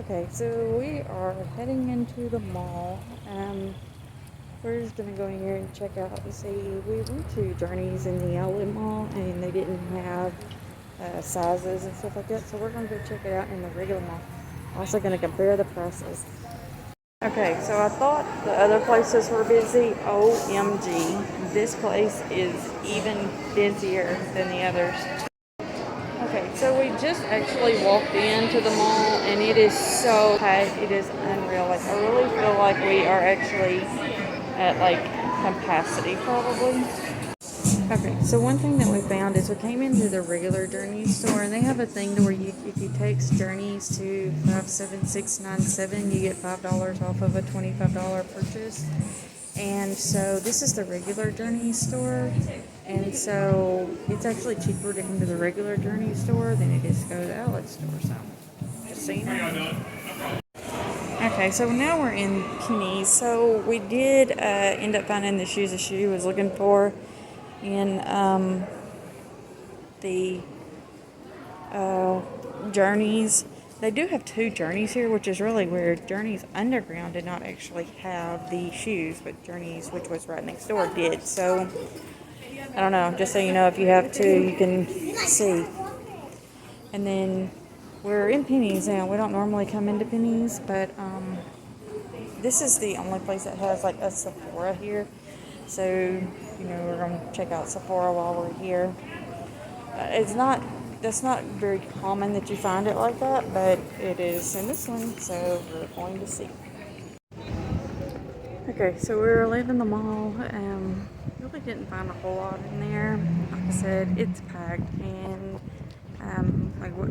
Okay, so we are heading into the mall. We're just gonna go in here and check out to see. We went to Journeys in the outlet mall and they didn't have sizes and stuff like that, so we're gonna go check it out in the regular mall. Also gonna compare the prices. Okay, so I thought the other places were busy. OMG, this place is even busier than the others. Okay, so we just actually walked into the mall and it is so packed. It is unreal. Like, I really feel like we are actually at like capacity probably. Okay, so one thing that we found is we came into the regular Journeys store and they have a thing to where if you text Journeys to 57697, you get $5 off of a $25 purchase. And so this is the regular Journeys store, and so it's actually cheaper to come to the regular Journeys store than it is to go to the outlet store. So just so you know. Okay, so now we're in Penny's. So we did end up finding the shoes that she was looking for in the Journeys. They do have two Journeys here, which is really weird. Journeys Underground did not actually have the shoes, but Journeys, which was right next door, did. So I don't know. Just so you know, if you have two, you can see. And then we're in Penny's now. We don't normally come into Penny's, but this is the only place that has like a Sephora here. So, we're going to check out Sephora while we're here. That's not very common that you find it like that, but it is in this one, so we're going to see. Okay, so we're leaving the mall. Really didn't find a whole lot in there. Like I said, it's packed, and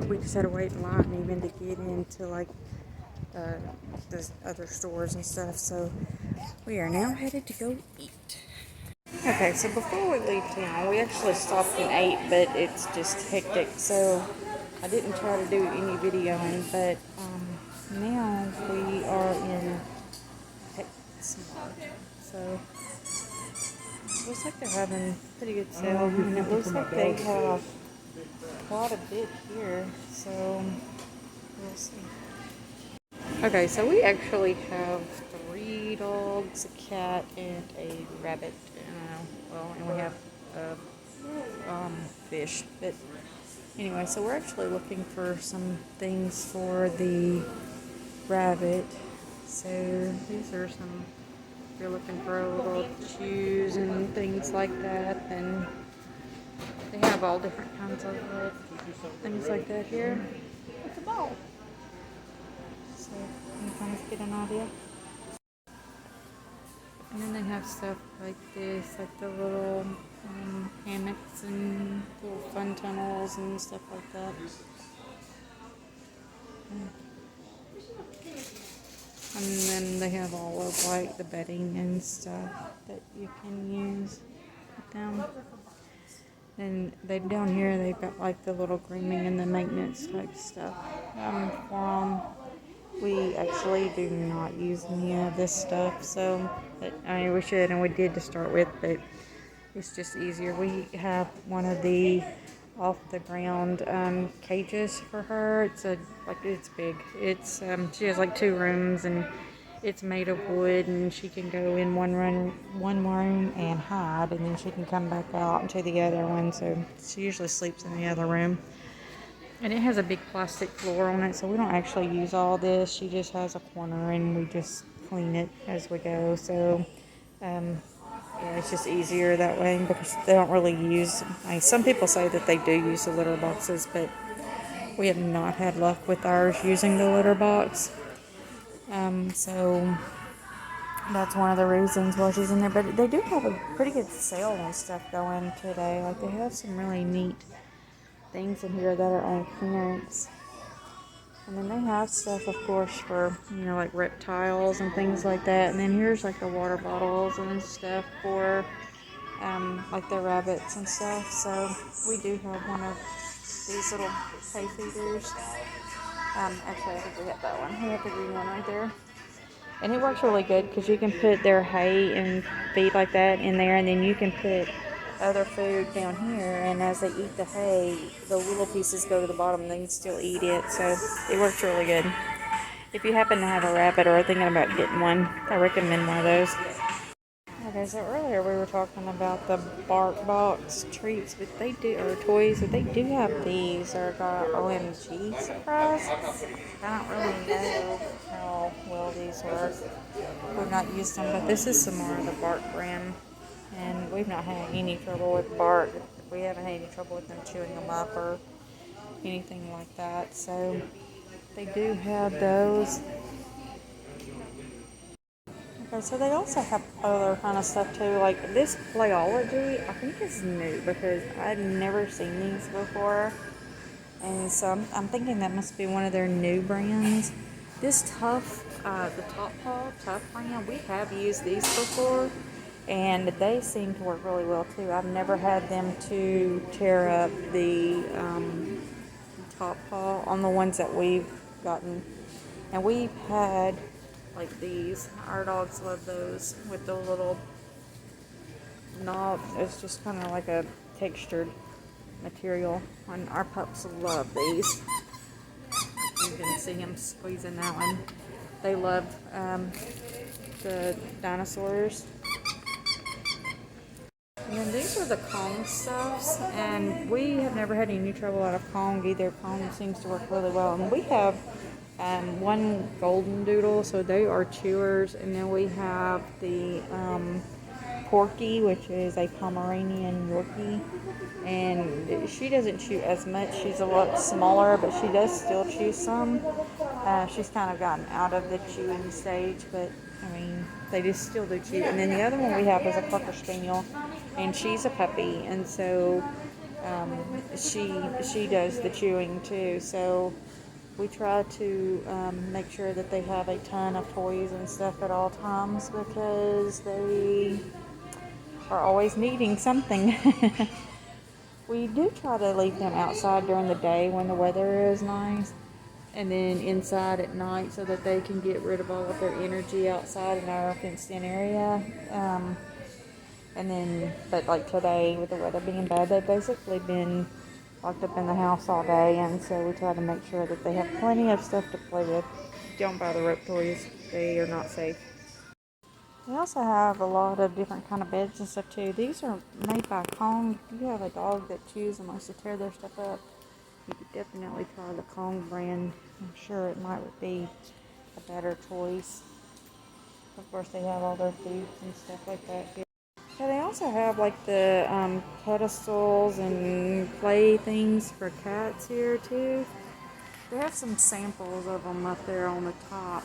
we just had to wait in line even to get into like the other stores and stuff. So we are now headed to go eat. Okay, so before we leave town, we actually stopped and ate, but it's just hectic, so I didn't try to do any videoing, but now we are in PetSmart. So it looks like they're having pretty good sale, and it looks like they have quite a bit here, so we'll see. Okay, so we actually have 3 dogs, a cat, and a rabbit. And we have fish. But anyway, so we're actually looking for some things for the rabbit. So these are some, if you're looking for little shoes and things like that, then they have all different kinds of things like that here. It's a ball. So you kind of get an idea. And then they have stuff like this, like the little hammocks and little fun tunnels and stuff like that. And then they have all of like the bedding and stuff that you can use with them. And down here they've got like the little grooming and the maintenance type stuff for them. We actually do not use any of this stuff, so we should, and we did to start with, but it's just easier. We have one of the off the ground cages for her. It's big. It's she has like 2 rooms, and it's made of wood, and she can go in one room and hide, and then she can come back out into the other one. So she usually sleeps in the other room. And it has a big plastic floor on it, so we don't actually use all this. She just has a corner, and we just clean it as we go. So, it's just easier that way because they don't really use. Some people say that they do use the litter boxes, but we have not had luck with ours using the litter box. So that's one of the reasons why she's in there. But they do have a pretty good sale and stuff going today. Like, they have some really neat things in here that are on clearance. And then they have stuff, of course, for, like reptiles and things like that. And then here's like the water bottles and stuff for like the rabbits and stuff. So we do have one of these little hay feeders. Actually, I think we have that one. We have the green one right there. And it works really good because you can put their hay and feed like that in there, and then you can put other food down here, and as they eat the hay, the little pieces go to the bottom and they can still eat it, so it works really good. if you happen to have a rabbit or are thinking about getting one, I recommend one of those. Okay, so earlier we were talking about the Bark Box treats, but they do, or toys, but they do have these. They're got OMG surprise. I don't really know how well these work. We've not used them, but this is some more of the Bark brand, and we've not had any trouble with Bark. We haven't had any trouble with them chewing them up or anything like that. So they do have those. Okay, so they also have other kind of stuff too, like this Playology, I think is new because I'd never seen these before. And so I'm thinking that must be one of their new brands. This Tough, the Top Paw Tough brand, we have used these before and they seem to work really well too. I've never had them to tear up the Top Paw on the ones that we've gotten. And we've had like these. Our dogs love those with the little knob. It's just kind of like a textured material. And our pups love these. You can see him squeezing that one. They love the dinosaurs. And then these are the Kong stuffs, and we have never had any trouble out of Kong either. Kong seems to work really well. And we have one golden doodle, so they are chewers, and then we have the Porky, which is a Pomeranian Yorkie, and she doesn't chew as much. She's a lot smaller, but she does still chew some. She's kind of gotten out of the chewing stage, but I mean, they just still do chew. And then the other one we have is a Cocker Spaniel, and she's a puppy, and so she does the chewing too. So we try to make sure that they have a ton of toys and stuff at all times because they are always needing something. We do try to leave them outside during the day when the weather is nice, and then inside at night so that they can get rid of all of their energy outside in our fenced-in area. And then, but like today with the weather being bad, they've basically been locked up in the house all day, and so we try to make sure that they have plenty of stuff to play with. Don't buy the rope toys; they are not safe. We also have a lot of different kind of beds and stuff too. These are made by Kong. If you have a dog that chews and likes to tear their stuff up, you could definitely try the Kong brand. I'm sure it might be a better choice. Of course, they have all their foods and stuff like that here. Yeah, they also have like the pedestals and play things for cats here too. They have some samples of them up there on the top.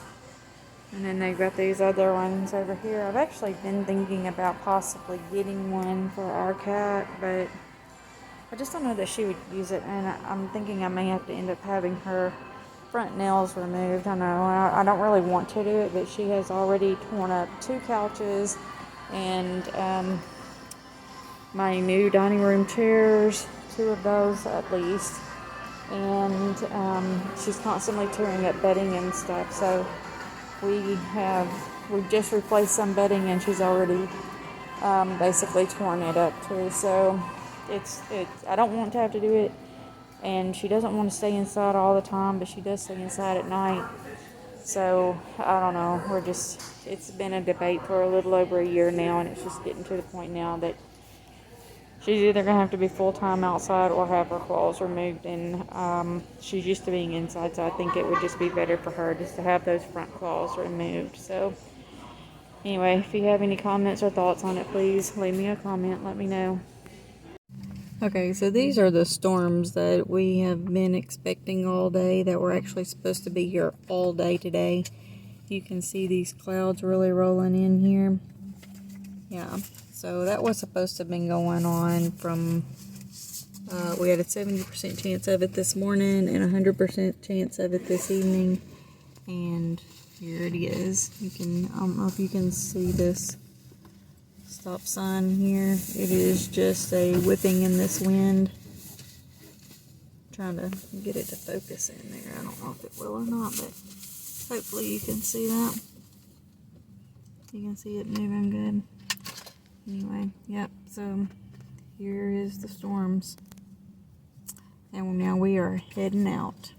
And then they've got these other ones over here. I've actually been thinking about possibly getting one for our cat, but I just don't know that she would use it. And I'm thinking I may have to end up having her front nails removed. I know I don't really want to do it, but she has already torn up 2 couches and my new dining room chairs, 2 of those at least. And she's constantly tearing up bedding and stuff. So we've just replaced some bedding and she's already basically torn it up too. So it's I don't want to have to do it, and she doesn't want to stay inside all the time, but she does stay inside at night. So I don't know, it's been a debate for a little over a year now, and it's just getting to the point now that she's either going to have to be full-time outside or have her claws removed, and she's used to being inside, so I think it would just be better for her just to have those front claws removed. So anyway, if you have any comments or thoughts on it, please leave me a comment, let me know. Okay, so these are the storms that we have been expecting all day that were actually supposed to be here all day today. You can see these clouds really rolling in here. Yeah, so that was supposed to have been going on from, we had a 70% chance of it this morning and a 100% chance of it this evening. And here it is. You can, I don't know if you can see this stop sign here. It is just a whipping in this wind. Trying to get it to focus in there. I don't know if it will or not, but hopefully you can see that. You can see it moving good. Anyway, yep, so here is the storms. And now we are heading out.